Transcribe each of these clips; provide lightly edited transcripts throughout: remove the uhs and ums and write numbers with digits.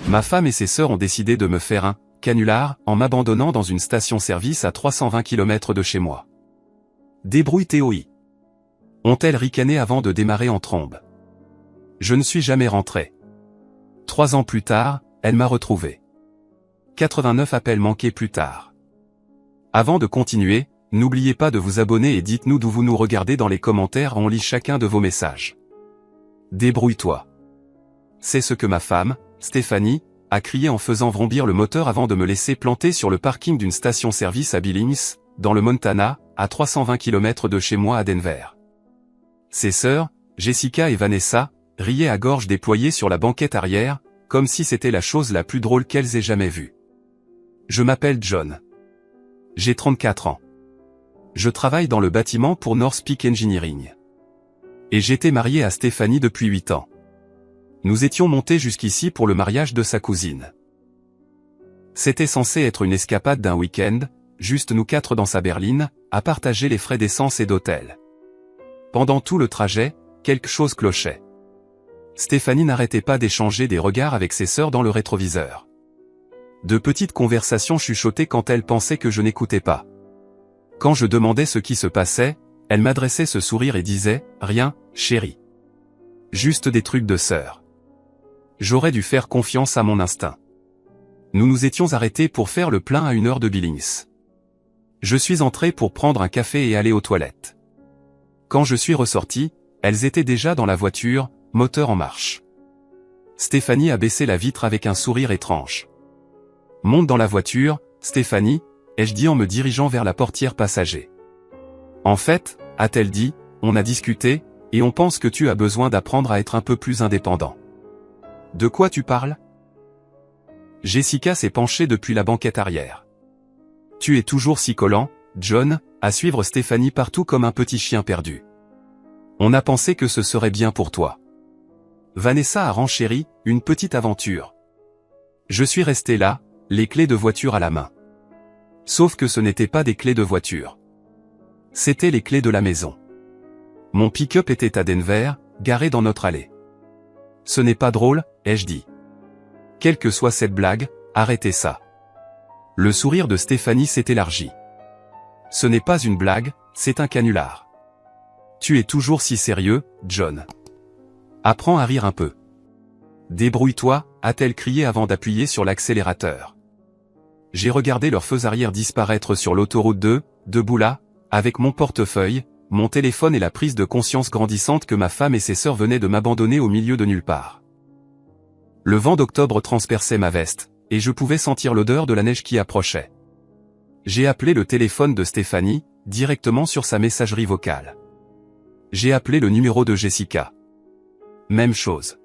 Ma femme et ses sœurs ont décidé de me faire un canular en m'abandonnant dans une station-service à 320 km de chez moi. Débrouille-toi. Ont-elles ricané avant de démarrer en trombe. Je ne suis jamais rentré. 3 ans plus tard, elle m'a retrouvé. 89 appels manqués plus tard. Avant de continuer, n'oubliez pas de vous abonner et dites-nous d'où vous nous regardez dans les commentaires, on lit chacun de vos messages. Débrouille-toi. C'est ce que ma femme, Stéphanie, a crié en faisant vrombir le moteur avant de me laisser planter sur le parking d'une station-service à Billings, dans le Montana, à 320 km de chez moi à Denver. Ses sœurs, Jessica et Vanessa, riaient à gorge déployée sur la banquette arrière, comme si c'était la chose la plus drôle qu'elles aient jamais vue. Je m'appelle John. J'ai 34 ans. Je travaille dans le bâtiment pour North Peak Engineering. Et j'étais marié à Stéphanie depuis 8 ans. Nous étions montés jusqu'ici pour le mariage de sa cousine. C'était censé être une escapade d'un week-end, juste nous 4 dans sa berline, à partager les frais d'essence et d'hôtel. Pendant tout le trajet, quelque chose clochait. Stéphanie n'arrêtait pas d'échanger des regards avec ses sœurs dans le rétroviseur. De petites conversations chuchotaient quand elle pensait que je n'écoutais pas. Quand je demandais ce qui se passait, elle m'adressait ce sourire et disait « Rien, chérie. Juste des trucs de sœur. » J'aurais dû faire confiance à mon instinct. Nous nous étions arrêtés pour faire le plein à 1 heure de Billings. Je suis entré pour prendre un café et aller aux toilettes. Quand je suis ressorti, elles étaient déjà dans la voiture, moteur en marche. Stéphanie a baissé la vitre avec un sourire étrange. « Monte dans la voiture, Stéphanie », ai-je dit en me dirigeant vers la portière passager. « En fait, » a-t-elle dit, « on a discuté, et on pense que tu as besoin d'apprendre à être un peu plus indépendant. » De quoi tu parles? Jessica s'est penchée depuis la banquette arrière. Tu es toujours si collant, John, à suivre Stéphanie partout comme un petit chien perdu. On a pensé que ce serait bien pour toi. Vanessa a renchéri, une petite aventure. Je suis resté là, les clés de voiture à la main. Sauf que ce n'étaient pas des clés de voiture. C'étaient les clés de la maison. Mon pick-up était à Denver, garé dans notre allée. Ce n'est pas drôle, ai-je dit. Quelle que soit cette blague, arrêtez ça. Le sourire de Stéphanie s'est élargi. Ce n'est pas une blague, c'est un canular. Tu es toujours si sérieux, John. Apprends à rire un peu. Débrouille-toi, a-t-elle crié avant d'appuyer sur l'accélérateur. J'ai regardé leur feux arrière disparaître sur l'autoroute 2, debout là, avec mon portefeuille, mon téléphone et la prise de conscience grandissante que ma femme et ses sœurs venaient de m'abandonner au milieu de nulle part. Le vent d'octobre transperçait ma veste, et je pouvais sentir l'odeur de la neige qui approchait. J'ai appelé le téléphone de Stéphanie, directement sur sa messagerie vocale. J'ai appelé le numéro de Jessica. Même chose.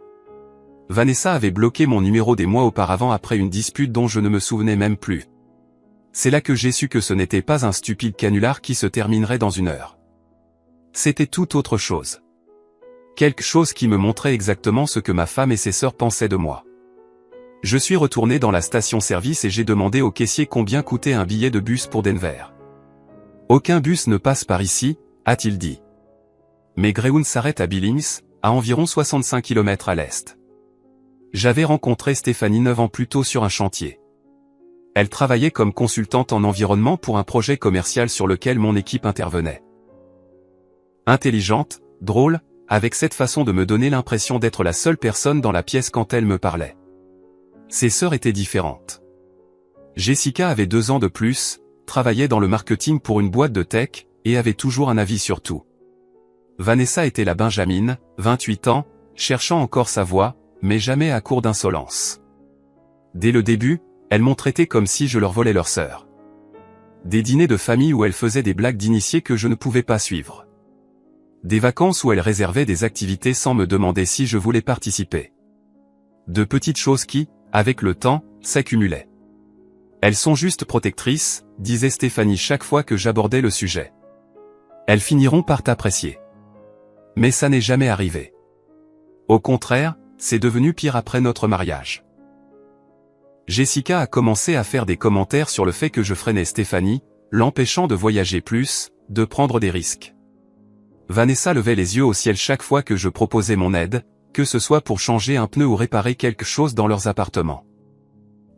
Vanessa avait bloqué mon numéro des mois auparavant après une dispute dont je ne me souvenais même plus. C'est là que j'ai su que ce n'était pas un stupide canular qui se terminerait dans 1 heure. C'était tout autre chose. Quelque chose qui me montrait exactement ce que ma femme et ses sœurs pensaient de moi. Je suis retourné dans la station-service et j'ai demandé au caissier combien coûtait un billet de bus pour Denver. « Aucun bus ne passe par ici », a-t-il dit. Mais Greyhound s'arrête à Billings, à environ 65 km à l'est. J'avais rencontré Stéphanie 9 ans plus tôt sur un chantier. Elle travaillait comme consultante en environnement pour un projet commercial sur lequel mon équipe intervenait. Intelligente, drôle, avec cette façon de me donner l'impression d'être la seule personne dans la pièce quand elle me parlait. Ses sœurs étaient différentes. Jessica avait 2 ans de plus, travaillait dans le marketing pour une boîte de tech, et avait toujours un avis sur tout. Vanessa était la Benjamine, 28 ans, cherchant encore sa voie, mais jamais à court d'insolence. Dès le début, elles m'ont traité comme si je leur volais leur sœur. Des dîners de famille où elles faisaient des blagues d'initiés que je ne pouvais pas suivre. Des vacances où elles réservaient des activités sans me demander si je voulais participer. De petites choses qui, avec le temps, s'accumulaient. Elles sont juste protectrices, disait Stéphanie chaque fois que j'abordais le sujet. Elles finiront par t'apprécier. Mais ça n'est jamais arrivé. Au contraire, c'est devenu pire après notre mariage. Jessica a commencé à faire des commentaires sur le fait que je freinais Stéphanie, l'empêchant de voyager plus, de prendre des risques. Vanessa levait les yeux au ciel chaque fois que je proposais mon aide, que ce soit pour changer un pneu ou réparer quelque chose dans leurs appartements.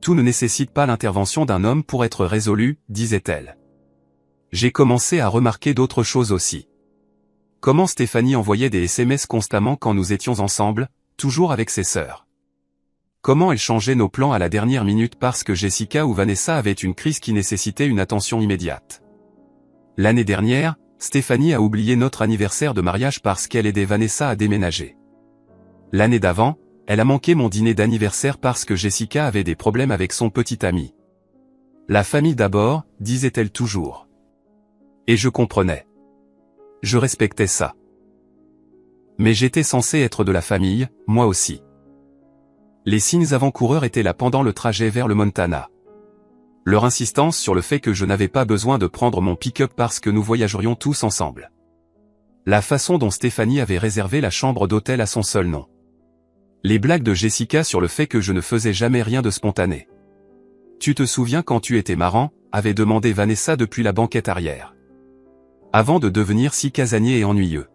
Tout ne nécessite pas l'intervention d'un homme pour être résolu, disait-elle. J'ai commencé à remarquer d'autres choses aussi. Comment Stéphanie envoyait des SMS constamment quand nous étions ensemble, toujours avec ses sœurs. Comment elle changeait nos plans à la dernière minute parce que Jessica ou Vanessa avaient une crise qui nécessitait une attention immédiate. L'année dernière, Stéphanie a oublié notre anniversaire de mariage parce qu'elle aidait Vanessa à déménager. L'année d'avant, elle a manqué mon dîner d'anniversaire parce que Jessica avait des problèmes avec son petit ami. La famille d'abord, disait-elle toujours. Et je comprenais. Je respectais ça. Mais j'étais censé être de la famille, moi aussi. Les signes avant-coureurs étaient là pendant le trajet vers le Montana. Leur insistance sur le fait que je n'avais pas besoin de prendre mon pick-up parce que nous voyagerions tous ensemble. La façon dont Stéphanie avait réservé la chambre d'hôtel à son seul nom. Les blagues de Jessica sur le fait que je ne faisais jamais rien de spontané. Tu te souviens quand tu étais marrant, avait demandé Vanessa depuis la banquette arrière. Avant de devenir si casanier et ennuyeux.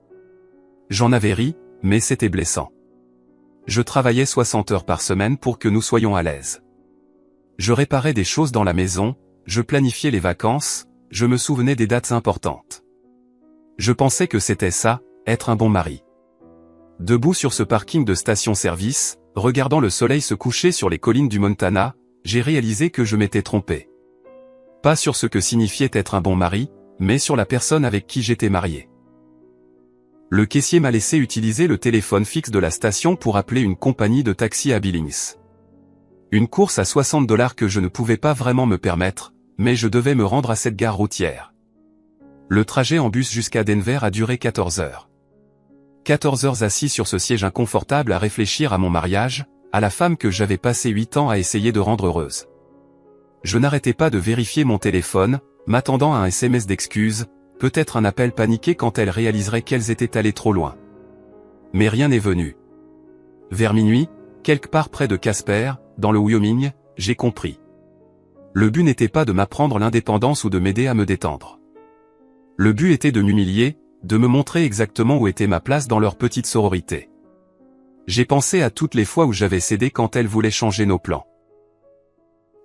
J'en avais ri, mais c'était blessant. Je travaillais 60 heures par semaine pour que nous soyons à l'aise. Je réparais des choses dans la maison, je planifiais les vacances, je me souvenais des dates importantes. Je pensais que c'était ça, être un bon mari. Debout sur ce parking de station-service, regardant le soleil se coucher sur les collines du Montana, j'ai réalisé que je m'étais trompé. Pas sur ce que signifiait être un bon mari, mais sur la personne avec qui j'étais marié. Le caissier m'a laissé utiliser le téléphone fixe de la station pour appeler une compagnie de taxi à Billings. Une course à $60 que je ne pouvais pas vraiment me permettre, mais je devais me rendre à cette gare routière. Le trajet en bus jusqu'à Denver a duré 14 heures. 14 heures assis sur ce siège inconfortable à réfléchir à mon mariage, à la femme que j'avais passé 8 ans à essayer de rendre heureuse. Je n'arrêtais pas de vérifier mon téléphone, m'attendant à un SMS d'excuses, peut-être un appel paniqué quand elle réaliserait qu'elles étaient allées trop loin. Mais rien n'est venu. Vers minuit, quelque part près de Casper, dans le Wyoming, j'ai compris. Le but n'était pas de m'apprendre l'indépendance ou de m'aider à me détendre. Le but était de m'humilier, de me montrer exactement où était ma place dans leur petite sororité. J'ai pensé à toutes les fois où j'avais cédé quand elles voulaient changer nos plans.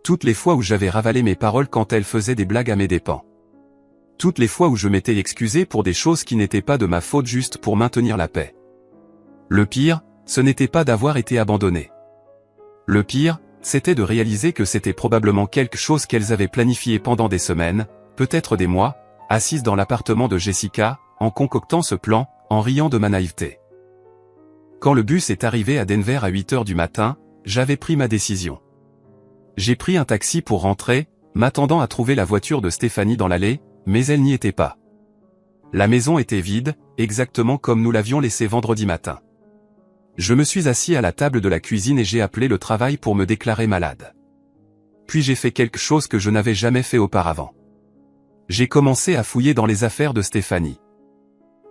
Toutes les fois où j'avais ravalé mes paroles quand elles faisaient des blagues à mes dépens. Toutes les fois où je m'étais excusé pour des choses qui n'étaient pas de ma faute juste pour maintenir la paix. Le pire, ce n'était pas d'avoir été abandonné. Le pire, c'était de réaliser que c'était probablement quelque chose qu'elles avaient planifié pendant des semaines, peut-être des mois, assises dans l'appartement de Jessica, en concoctant ce plan, en riant de ma naïveté. Quand le bus est arrivé à Denver à 8 heures du matin, j'avais pris ma décision. J'ai pris un taxi pour rentrer, m'attendant à trouver la voiture de Stéphanie dans l'allée, mais elle n'y était pas. La maison était vide, exactement comme nous l'avions laissée vendredi matin. Je me suis assis à la table de la cuisine et j'ai appelé le travail pour me déclarer malade. Puis j'ai fait quelque chose que je n'avais jamais fait auparavant. J'ai commencé à fouiller dans les affaires de Stéphanie.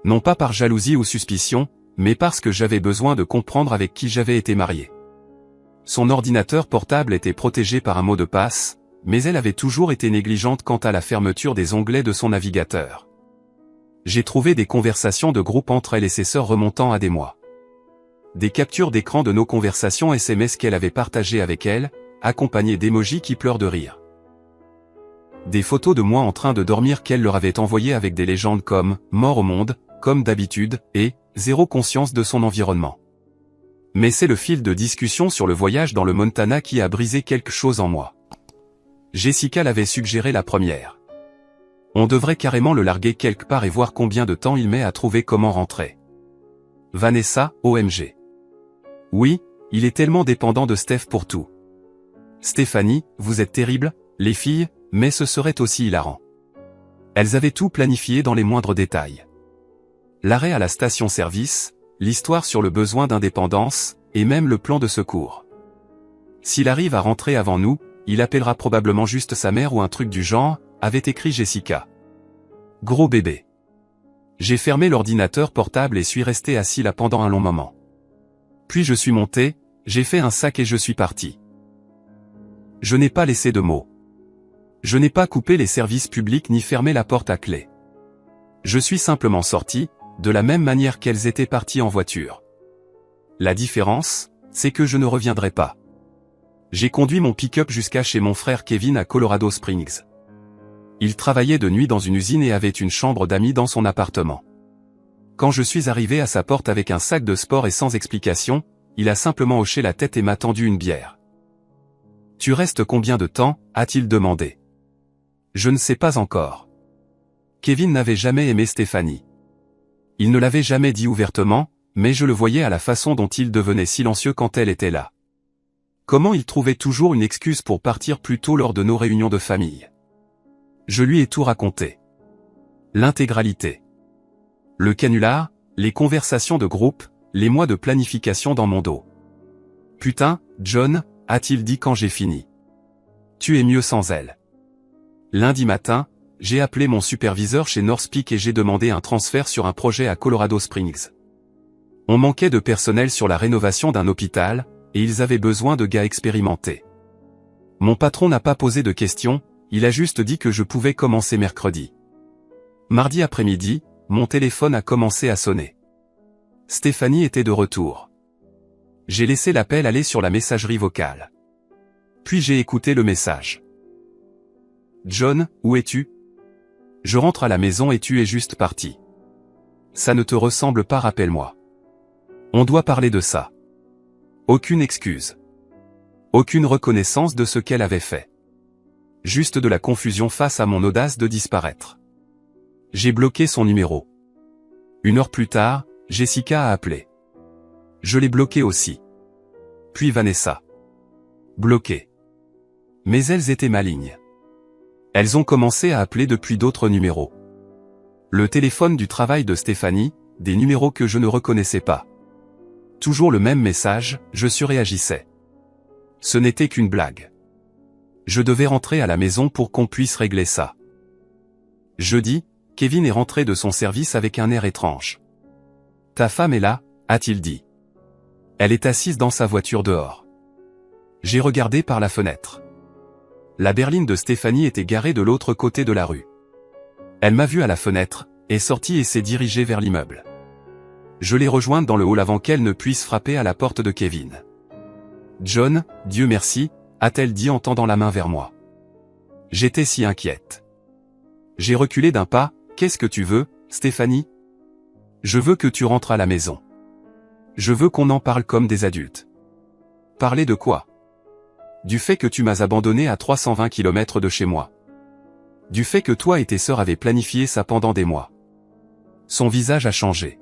Non pas par jalousie ou suspicion, mais parce que j'avais besoin de comprendre avec qui j'avais été marié. Son ordinateur portable était protégé par un mot de passe, mais elle avait toujours été négligente quant à la fermeture des onglets de son navigateur. J'ai trouvé des conversations de groupe entre elle et ses sœurs remontant à des mois. Des captures d'écran de nos conversations SMS qu'elle avait partagées avec elle, accompagnées d'émojis qui pleurent de rire. Des photos de moi en train de dormir qu'elle leur avait envoyées avec des légendes comme « mort au monde », comme d'habitude, et « zéro conscience de son environnement ». Mais c'est le fil de discussion sur le voyage dans le Montana qui a brisé quelque chose en moi. Jessica l'avait suggéré la première. On devrait carrément le larguer quelque part et voir combien de temps il met à trouver comment rentrer. Vanessa, OMG. Oui, il est tellement dépendant de Steph pour tout. Stéphanie, vous êtes terrible, les filles, mais ce serait aussi hilarant. Elles avaient tout planifié dans les moindres détails. L'arrêt à la station-service, l'histoire sur le besoin d'indépendance, et même le plan de secours. S'il arrive à rentrer avant nous, il appellera probablement juste sa mère ou un truc du genre, avait écrit Jessica. Gros bébé. J'ai fermé l'ordinateur portable et suis resté assis là pendant un long moment. Puis je suis monté, j'ai fait un sac et je suis parti. Je n'ai pas laissé de mots. Je n'ai pas coupé les services publics ni fermé la porte à clé. Je suis simplement sorti, de la même manière qu'elles étaient parties en voiture. La différence, c'est que je ne reviendrai pas. J'ai conduit mon pick-up jusqu'à chez mon frère Kevin à Colorado Springs. Il travaillait de nuit dans une usine et avait une chambre d'amis dans son appartement. Quand je suis arrivé à sa porte avec un sac de sport et sans explication, il a simplement hoché la tête et m'a tendu une bière. « Tu restes combien de temps ?» a-t-il demandé. Je ne sais pas encore. Kevin n'avait jamais aimé Stéphanie. Il ne l'avait jamais dit ouvertement, mais je le voyais à la façon dont il devenait silencieux quand elle était là. Comment il trouvait toujours une excuse pour partir plus tôt lors de nos réunions de famille. Je lui ai tout raconté. L'intégralité. Le canular, les conversations de groupe, les mois de planification dans mon dos. « Putain, John », a-t-il dit quand j'ai fini. « Tu es mieux sans elle. » Lundi matin, j'ai appelé mon superviseur chez North Peak et j'ai demandé un transfert sur un projet à Colorado Springs. On manquait de personnel sur la rénovation d'un hôpital, et ils avaient besoin de gars expérimentés. Mon patron n'a pas posé de questions, il a juste dit que je pouvais commencer mercredi. Mardi après-midi, mon téléphone a commencé à sonner. Stéphanie était de retour. J'ai laissé l'appel aller sur la messagerie vocale. Puis j'ai écouté le message. « John, où es-tu ? Je rentre à la maison et tu es juste parti. Ça ne te ressemble pas, rappelle-moi. On doit parler de ça. » Aucune excuse. Aucune reconnaissance de ce qu'elle avait fait. Juste de la confusion face à mon audace de disparaître. J'ai bloqué son numéro. 1 heure plus tard, Jessica a appelé. Je l'ai bloquée aussi. Puis Vanessa. Bloquée. Mais elles étaient malignes. Elles ont commencé à appeler depuis d'autres numéros. Le téléphone du travail de Stéphanie, des numéros que je ne reconnaissais pas. Toujours le même message, je surréagissais. Ce n'était qu'une blague. Je devais rentrer à la maison pour qu'on puisse régler ça. Jeudi, Kevin est rentré de son service avec un air étrange. « Ta femme est là ?» a-t-il dit. Elle est assise dans sa voiture dehors. J'ai regardé par la fenêtre. La berline de Stéphanie était garée de l'autre côté de la rue. Elle m'a vu à la fenêtre, est sortie et s'est dirigée vers l'immeuble. Je l'ai rejointe dans le hall avant qu'elle ne puisse frapper à la porte de Kevin. « John, Dieu merci », a-t-elle dit en tendant la main vers moi. J'étais si inquiète. J'ai reculé d'un pas. « Qu'est-ce que tu veux, Stéphanie ? » « Je veux que tu rentres à la maison. Je veux qu'on en parle comme des adultes. » « Parler de quoi ? » « Du fait que tu m'as abandonné à 320 km de chez moi. Du fait que toi et tes sœurs avaient planifié ça pendant des mois. » Son visage a changé.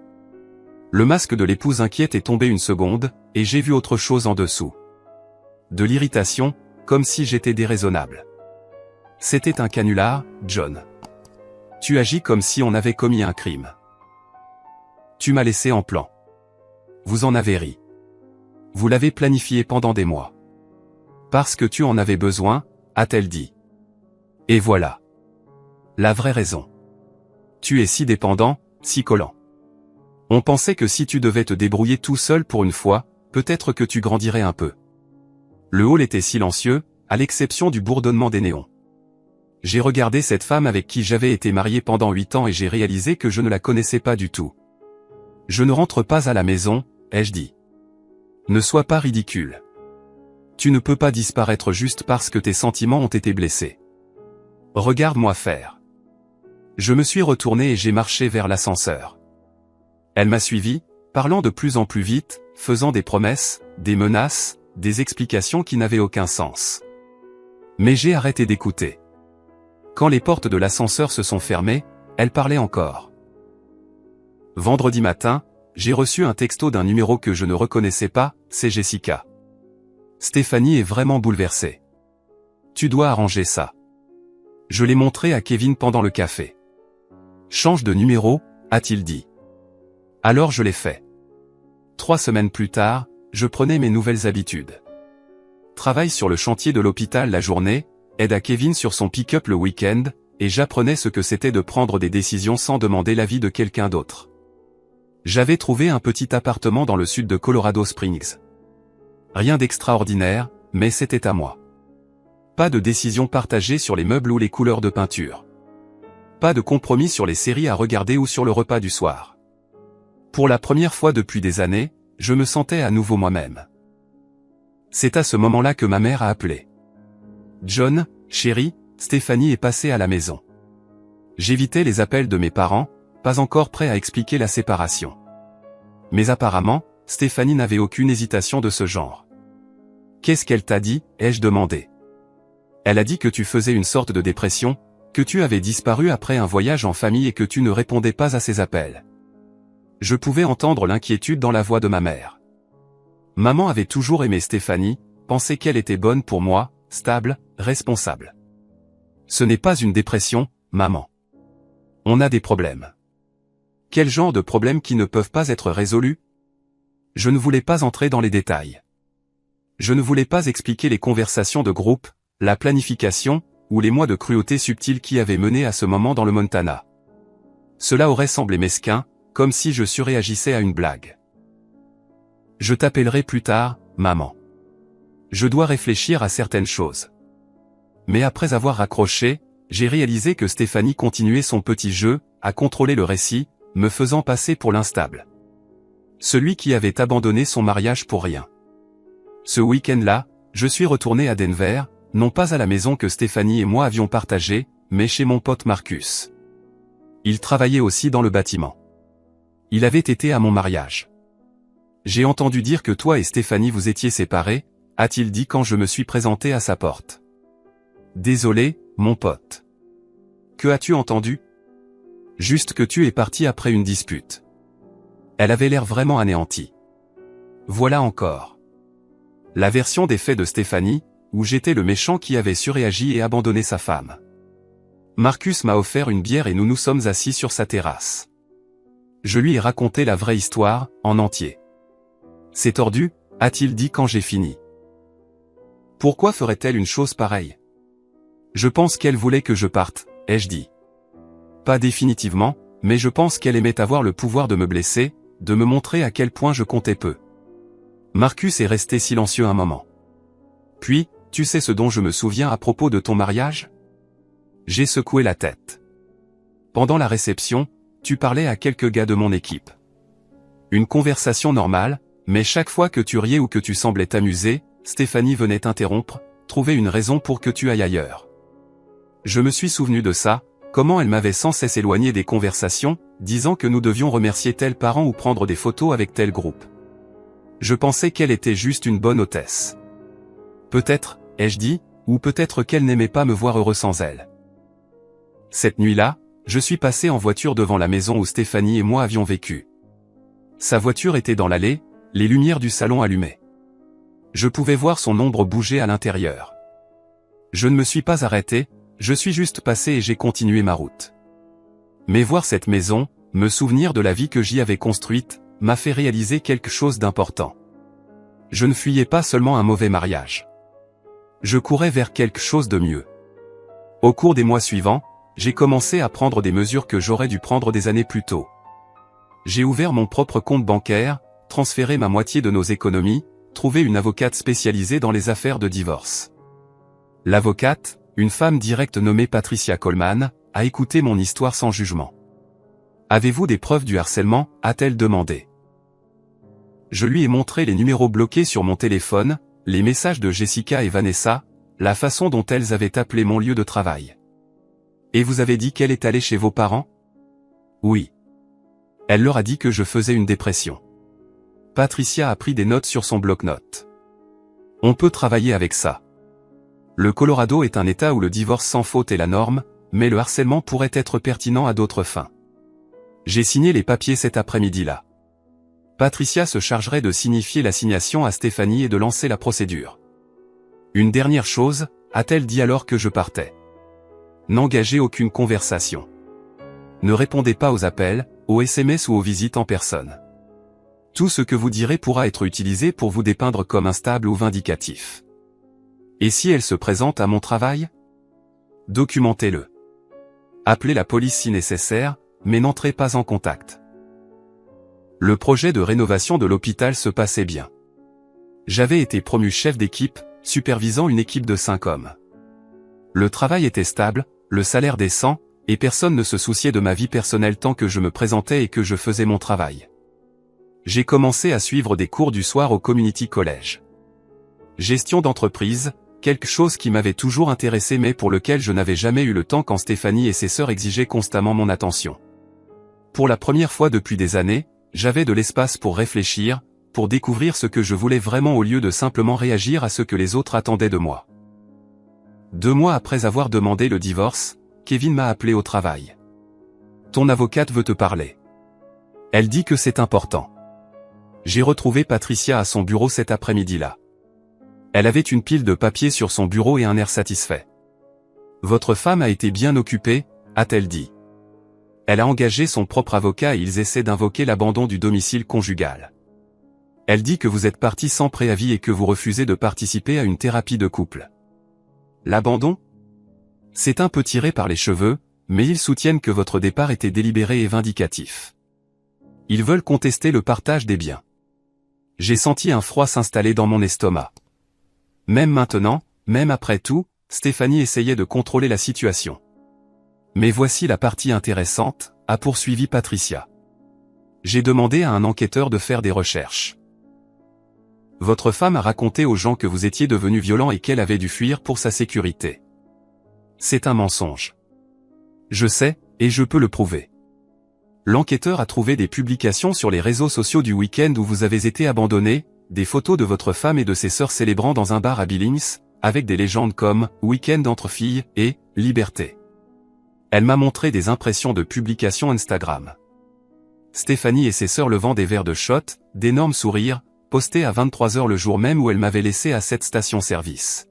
Le masque de l'épouse inquiète est tombé une seconde, et j'ai vu autre chose en dessous. De l'irritation, comme si j'étais déraisonnable. C'était un canular, John. Tu agis comme si on avait commis un crime. Tu m'as laissé en plan. Vous en avez ri. Vous l'avez planifié pendant des mois. Parce que tu en avais besoin, a-t-elle dit. Et voilà. La vraie raison. Tu es si dépendant, si collant. On pensait que si tu devais te débrouiller tout seul pour une fois, peut-être que tu grandirais un peu. Le hall était silencieux, à l'exception du bourdonnement des néons. J'ai regardé cette femme avec qui j'avais été marié pendant 8 ans et j'ai réalisé que je ne la connaissais pas du tout. Je ne rentre pas à la maison, ai-je dit. Ne sois pas ridicule. Tu ne peux pas disparaître juste parce que tes sentiments ont été blessés. Regarde-moi faire. Je me suis retourné et j'ai marché vers l'ascenseur. Elle m'a suivi, parlant de plus en plus vite, faisant des promesses, des menaces, des explications qui n'avaient aucun sens. Mais j'ai arrêté d'écouter. Quand les portes de l'ascenseur se sont fermées, elle parlait encore. Vendredi matin, j'ai reçu un texto d'un numéro que je ne reconnaissais pas, c'est Jessica. Stéphanie est vraiment bouleversée. Tu dois arranger ça. Je l'ai montré à Kevin pendant le café. Change de numéro, a-t-il dit. Alors je l'ai fait. 3 semaines plus tard, je prenais mes nouvelles habitudes. Travaille sur le chantier de l'hôpital la journée, aide à Kevin sur son pick-up le week-end, et j'apprenais ce que c'était de prendre des décisions sans demander l'avis de quelqu'un d'autre. J'avais trouvé un petit appartement dans le sud de Colorado Springs. Rien d'extraordinaire, mais c'était à moi. Pas de décision partagée sur les meubles ou les couleurs de peinture. Pas de compromis sur les séries à regarder ou sur le repas du soir. Pour la première fois depuis des années, je me sentais à nouveau moi-même. C'est à ce moment-là que ma mère a appelé. John, chérie, Stéphanie est passée à la maison. J'évitais les appels de mes parents, pas encore prêt à expliquer la séparation. Mais apparemment, Stéphanie n'avait aucune hésitation de ce genre. Qu'est-ce qu'elle t'a dit, ai-je demandé. Elle a dit que tu faisais une sorte de dépression, que tu avais disparu après un voyage en famille et que tu ne répondais pas à ses appels. Je pouvais entendre l'inquiétude dans la voix de ma mère. Maman avait toujours aimé Stéphanie, pensait qu'elle était bonne pour moi, stable, responsable. Ce n'est pas une dépression, maman. On a des problèmes. Quel genre de problèmes qui ne peuvent pas être résolus? Je ne voulais pas entrer dans les détails. Je ne voulais pas expliquer les conversations de groupe, la planification, ou les mois de cruauté subtile qui avaient mené à ce moment dans le Montana. Cela aurait semblé mesquin, comme si je surréagissais à une blague. Je t'appellerai plus tard, maman. Je dois réfléchir à certaines choses. Mais après avoir raccroché, j'ai réalisé que Stéphanie continuait son petit jeu, à contrôler le récit, me faisant passer pour l'instable. Celui qui avait abandonné son mariage pour rien. Ce week-end-là, je suis retourné à Denver, non pas à la maison que Stéphanie et moi avions partagée, mais chez mon pote Marcus. Il travaillait aussi dans le bâtiment. Il avait été à mon mariage. J'ai entendu dire que toi et Stéphanie vous étiez séparés, a-t-il dit quand je me suis présenté à sa porte. Désolé, mon pote. Que as-tu entendu? Juste que tu es parti après une dispute. Elle avait l'air vraiment anéantie. Voilà encore. La version des faits de Stéphanie, où j'étais le méchant qui avait surréagi et abandonné sa femme. Marcus m'a offert une bière et nous nous sommes assis sur sa terrasse. Je lui ai raconté la vraie histoire, en entier. C'est tordu, a-t-il dit quand j'ai fini. Pourquoi ferait-elle une chose pareille? Je pense qu'elle voulait que je parte, ai-je dit. Pas définitivement, mais je pense qu'elle aimait avoir le pouvoir de me blesser, de me montrer à quel point je comptais peu. Marcus est resté silencieux un moment. Puis, tu sais ce dont je me souviens à propos de ton mariage? J'ai secoué la tête. Pendant la réception, tu parlais à quelques gars de mon équipe. Une conversation normale, mais chaque fois que tu riais ou que tu semblais t'amuser, Stéphanie venait t'interrompre, trouver une raison pour que tu ailles ailleurs. Je me suis souvenu de ça, comment elle m'avait sans cesse éloigné des conversations, disant que nous devions remercier tel parent ou prendre des photos avec tel groupe. Je pensais qu'elle était juste une bonne hôtesse. Peut-être, ai-je dit, ou peut-être qu'elle n'aimait pas me voir heureux sans elle. Cette nuit-là, je suis passé en voiture devant la maison où Stéphanie et moi avions vécu. Sa voiture était dans l'allée, les lumières du salon allumées. Je pouvais voir son ombre bouger à l'intérieur. Je ne me suis pas arrêté, je suis juste passé et j'ai continué ma route. Mais voir cette maison, me souvenir de la vie que j'y avais construite, m'a fait réaliser quelque chose d'important. Je ne fuyais pas seulement un mauvais mariage. Je courais vers quelque chose de mieux. Au cours des mois suivants, j'ai commencé à prendre des mesures que j'aurais dû prendre des années plus tôt. J'ai ouvert mon propre compte bancaire, transféré ma moitié de nos économies, trouvé une avocate spécialisée dans les affaires de divorce. L'avocate, une femme directe nommée Patricia Coleman, a écouté mon histoire sans jugement. « Avez-vous des preuves du harcèlement ?» a-t-elle demandé. Je lui ai montré les numéros bloqués sur mon téléphone, les messages de Jessica et Vanessa, la façon dont elles avaient appelé mon lieu de travail. « Et vous avez dit qu'elle est allée chez vos parents ?» Oui. Elle leur a dit que je faisais une dépression. Patricia a pris des notes sur son bloc-notes. On peut travailler avec ça. Le Colorado est un État où le divorce sans faute est la norme, mais le harcèlement pourrait être pertinent à d'autres fins. J'ai signé les papiers cet après-midi-là. Patricia se chargerait de signifier l'assignation à Stéphanie et de lancer la procédure. Une dernière chose, a-t-elle dit alors que je partais. N'engagez aucune conversation. Ne répondez pas aux appels, aux SMS ou aux visites en personne. Tout ce que vous direz pourra être utilisé pour vous dépeindre comme instable ou vindicatif. Et si elle se présente à mon travail? Documentez-le. Appelez la police si nécessaire, mais n'entrez pas en contact. Le projet de rénovation de l'hôpital se passait bien. J'avais été promu chef d'équipe, supervisant une équipe de 5 hommes. Le travail était stable, le salaire décent, et personne ne se souciait de ma vie personnelle tant que je me présentais et que je faisais mon travail. J'ai commencé à suivre des cours du soir au Community College. Gestion d'entreprise, quelque chose qui m'avait toujours intéressé mais pour lequel je n'avais jamais eu le temps quand Stéphanie et ses sœurs exigeaient constamment mon attention. Pour la première fois depuis des années, j'avais de l'espace pour réfléchir, pour découvrir ce que je voulais vraiment au lieu de simplement réagir à ce que les autres attendaient de moi. 2 mois après avoir demandé le divorce, Kevin m'a appelé au travail. Ton avocate veut te parler. Elle dit que c'est important. J'ai retrouvé Patricia à son bureau cet après-midi-là. Elle avait une pile de papiers sur son bureau et un air satisfait. Votre femme a été bien occupée, a-t-elle dit. Elle a engagé son propre avocat et ils essaient d'invoquer l'abandon du domicile conjugal. Elle dit que vous êtes parti sans préavis et que vous refusez de participer à une thérapie de couple. L'abandon ? C'est un peu tiré par les cheveux, mais ils soutiennent que votre départ était délibéré et vindicatif. Ils veulent contester le partage des biens. J'ai senti un froid s'installer dans mon estomac. Même maintenant, même après tout, Stéphanie essayait de contrôler la situation. Mais voici la partie intéressante, a poursuivi Patricia. J'ai demandé à un enquêteur de faire des recherches. Votre femme a raconté aux gens que vous étiez devenu violent et qu'elle avait dû fuir pour sa sécurité. C'est un mensonge. Je sais, et je peux le prouver. L'enquêteur a trouvé des publications sur les réseaux sociaux du week-end où vous avez été abandonné, des photos de votre femme et de ses sœurs célébrant dans un bar à Billings, avec des légendes comme « Week-end entre filles » et « Liberté ». Elle m'a montré des impressions de publications Instagram. Stéphanie et ses sœurs levant des verres de shot, d'énormes sourires, postés à 23h le jour même où elle m'avait laissé à cette station-service.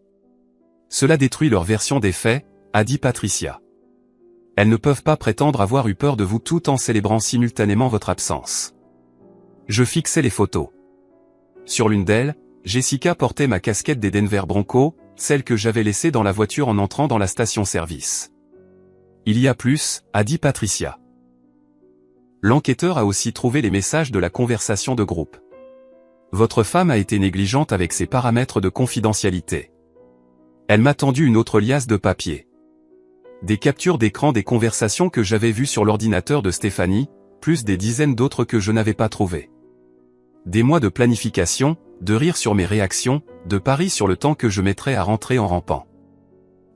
Cela détruit leur version des faits, a dit Patricia. Elles ne peuvent pas prétendre avoir eu peur de vous tout en célébrant simultanément votre absence. Je fixais les photos. Sur l'une d'elles, Jessica portait ma casquette des Denver Broncos, celle que j'avais laissée dans la voiture en entrant dans la station-service. Il y a plus, a dit Patricia. L'enquêteur a aussi trouvé les messages de la conversation de groupe. Votre femme a été négligente avec ses paramètres de confidentialité. Elle m'a tendu une autre liasse de papier. Des captures d'écran des conversations que j'avais vues sur l'ordinateur de Stéphanie, plus des dizaines d'autres que je n'avais pas trouvées. Des mois de planification, de rire sur mes réactions, de paris sur le temps que je mettrais à rentrer en rampant.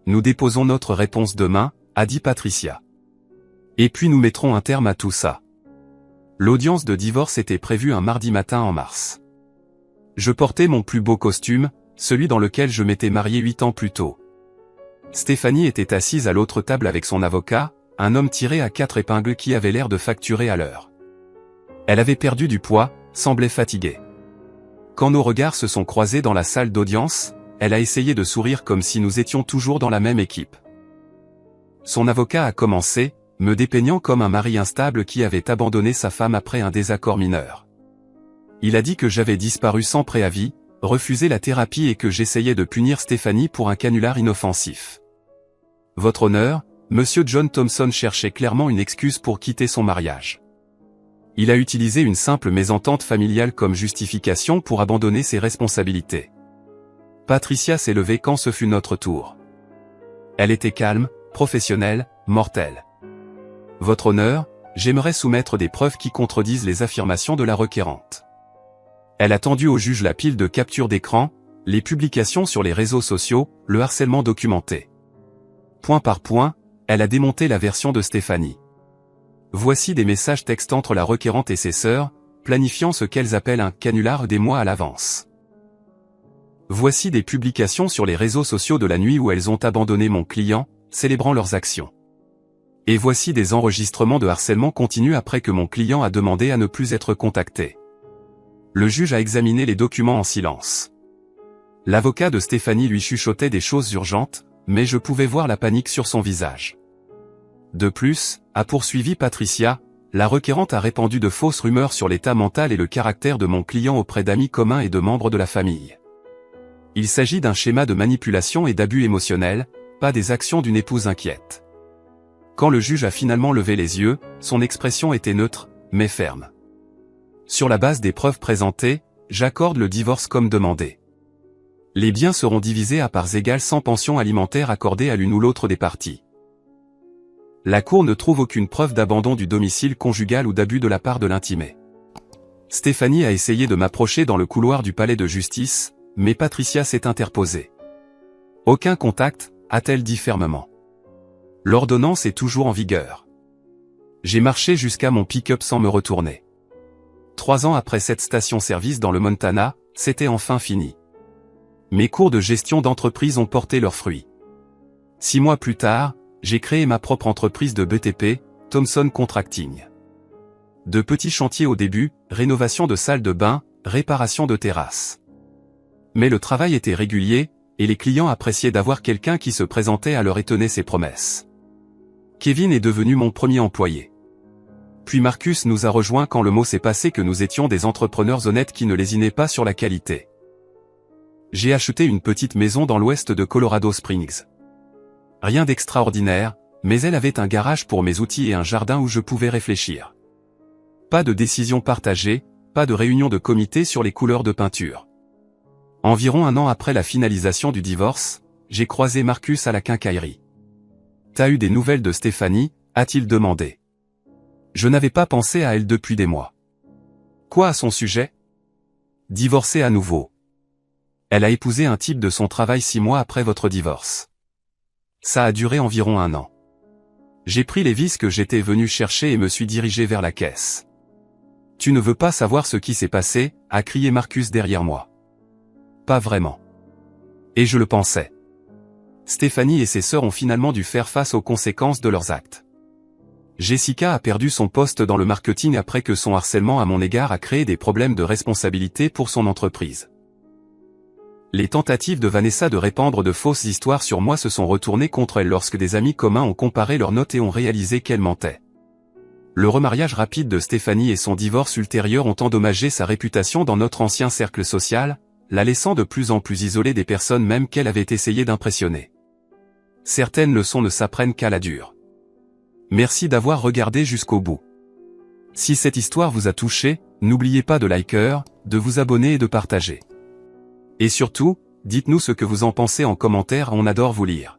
Nous déposons notre réponse demain, a dit Patricia. Et puis nous mettrons un terme à tout ça. L'audience de divorce était prévue un mardi matin en mars. Je portais mon plus beau costume, celui dans lequel je m'étais marié 8 ans plus tôt. Stéphanie était assise à l'autre table avec son avocat, un homme tiré à 4 épingles qui avait l'air de facturer à l'heure. Elle avait perdu du poids, semblait fatiguée. Quand nos regards se sont croisés dans la salle d'audience, elle a essayé de sourire comme si nous étions toujours dans la même équipe. Son avocat a commencé, me dépeignant comme un mari instable qui avait abandonné sa femme après un désaccord mineur. Il a dit que j'avais disparu sans préavis, refusé la thérapie et que j'essayais de punir Stéphanie pour un canular inoffensif. Votre honneur, Monsieur John Thompson cherchait clairement une excuse pour quitter son mariage. Il a utilisé une simple mésentente familiale comme justification pour abandonner ses responsabilités. Patricia s'est levée quand ce fut notre tour. Elle était calme, professionnelle, mortelle. Votre honneur, j'aimerais soumettre des preuves qui contredisent les affirmations de la requérante. Elle a tendu au juge la pile de captures d'écran, les publications sur les réseaux sociaux, le harcèlement documenté. Point par point, elle a démonté la version de Stéphanie. Voici des messages textes entre la requérante et ses sœurs, planifiant ce qu'elles appellent un canular des mois à l'avance. Voici des publications sur les réseaux sociaux de la nuit où elles ont abandonné mon client, célébrant leurs actions. Et voici des enregistrements de harcèlement continu après que mon client a demandé à ne plus être contacté. Le juge a examiné les documents en silence. L'avocat de Stéphanie lui chuchotait des choses urgentes, mais je pouvais voir la panique sur son visage. De plus, a poursuivi Patricia, la requérante a répandu de fausses rumeurs sur l'état mental et le caractère de mon client auprès d'amis communs et de membres de la famille. Il s'agit d'un schéma de manipulation et d'abus émotionnels, pas des actions d'une épouse inquiète. Quand le juge a finalement levé les yeux, son expression était neutre, mais ferme. Sur la base des preuves présentées, j'accorde le divorce comme demandé. Les biens seront divisés à parts égales sans pension alimentaire accordée à l'une ou l'autre des parties. La Cour ne trouve aucune preuve d'abandon du domicile conjugal ou d'abus de la part de l'intimé. Stéphanie a essayé de m'approcher dans le couloir du palais de justice, mais Patricia s'est interposée. Aucun contact, a-t-elle dit fermement. L'ordonnance est toujours en vigueur. J'ai marché jusqu'à mon pick-up sans me retourner. 3 ans après cette station-service dans le Montana, c'était enfin fini. Mes cours de gestion d'entreprise ont porté leurs fruits. 6 mois plus tard, j'ai créé ma propre entreprise de BTP, Thomson Contracting. De petits chantiers au début, rénovation de salles de bain, réparation de terrasses. Mais le travail était régulier, et les clients appréciaient d'avoir quelqu'un qui se présentait à leur et tenait ses promesses. Kevin est devenu mon premier employé. Puis Marcus nous a rejoints quand le mot s'est passé que nous étions des entrepreneurs honnêtes qui ne lésinaient pas sur la qualité. J'ai acheté une petite maison dans l'ouest de Colorado Springs. Rien d'extraordinaire, mais elle avait un garage pour mes outils et un jardin où je pouvais réfléchir. Pas de décision partagée, pas de réunion de comité sur les couleurs de peinture. Environ 1 an après la finalisation du divorce, j'ai croisé Marcus à la quincaillerie. « T'as eu des nouvelles de Stéphanie ?» a-t-il demandé. Je n'avais pas pensé à elle depuis des mois. Quoi à son sujet? Divorcée à nouveau. Elle a épousé un type de son travail 6 mois après votre divorce. Ça a duré environ 1 an. J'ai pris les vis que j'étais venu chercher et me suis dirigé vers la caisse. Tu ne veux pas savoir ce qui s'est passé, a crié Marcus derrière moi. Pas vraiment. Et je le pensais. Stéphanie et ses sœurs ont finalement dû faire face aux conséquences de leurs actes. Jessica a perdu son poste dans le marketing après que son harcèlement à mon égard a créé des problèmes de responsabilité pour son entreprise. Les tentatives de Vanessa de répandre de fausses histoires sur moi se sont retournées contre elle lorsque des amis communs ont comparé leurs notes et ont réalisé qu'elle mentait. Le remariage rapide de Stéphanie et son divorce ultérieur ont endommagé sa réputation dans notre ancien cercle social, la laissant de plus en plus isolée des personnes même qu'elle avait essayé d'impressionner. Certaines leçons ne s'apprennent qu'à la dure. Merci d'avoir regardé jusqu'au bout. Si cette histoire vous a touché, n'oubliez pas de liker, de vous abonner et de partager. Et surtout, dites-nous ce que vous en pensez en commentaire, on adore vous lire.